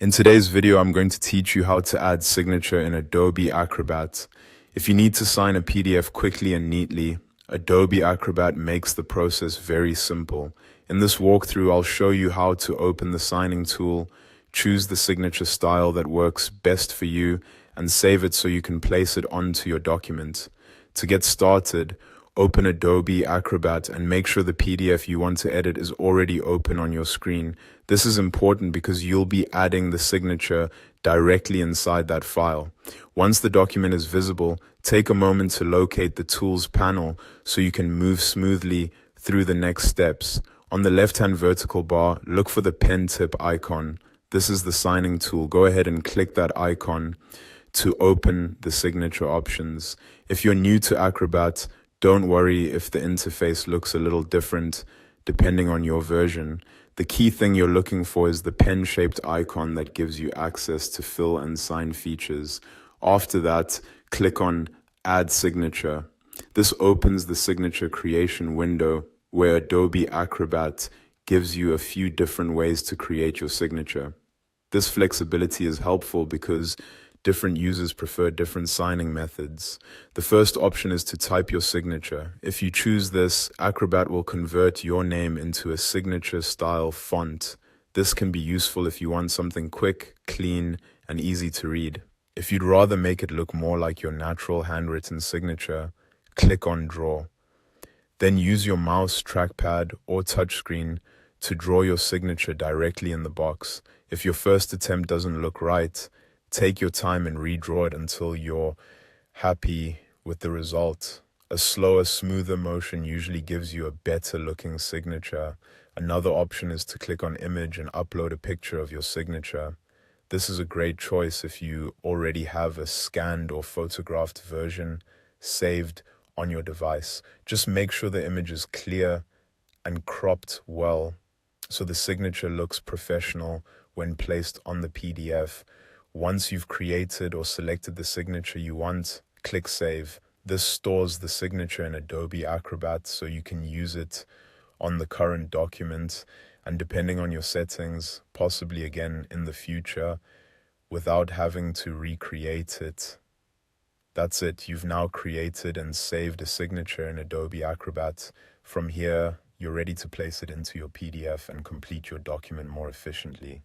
In today's video, I'm going to teach you how to add signature in Adobe Acrobat. If you need to sign a PDF quickly and neatly, Adobe Acrobat makes the process very simple. In this walkthrough, I'll show you how to open the signing tool, choose the signature style that works best for you, and save it so you can place it onto your document. To get started, open Adobe Acrobat and make sure the PDF you want to edit is already open on your screen. This is important because you'll be adding the signature directly inside that file. Once the document is visible, take a moment to locate the Tools panel so you can move smoothly through the next steps. On the left-hand vertical bar, look for the pen tip icon. This is the signing tool. Go ahead and click that icon to open the signature options. If you're new to Acrobat, don't worry if the interface looks a little different depending on your version. The key thing you're looking for is the pen-shaped icon that gives you access to fill and sign features. After that, click on Add Signature. This opens the signature creation window where Adobe Acrobat gives you a few different ways to create your signature. This flexibility is helpful because different users prefer different signing methods. The first option is to type your signature. If you choose this, Acrobat will convert your name into a signature style font. This can be useful if you want something quick, clean, and easy to read. If you'd rather make it look more like your natural handwritten signature, click on Draw. Then use your mouse, trackpad, or touchscreen to draw your signature directly in the box. If your first attempt doesn't look right, take your time and redraw it until you're happy with the result. A slower, smoother motion usually gives you a better looking signature. Another option is to click on Image and upload a picture of your signature. This is a great choice if you already have a scanned or photographed version saved on your device. Just make sure the image is clear and cropped well so the signature looks professional when placed on the PDF. Once you've created or selected the signature you want, click Save. This stores the signature in Adobe Acrobat so you can use it on the current document and, depending on your settings, possibly again in the future without having to recreate it. That's it. You've now created and saved a signature in Adobe Acrobat. From here, you're ready to place it into your PDF and complete your document more efficiently.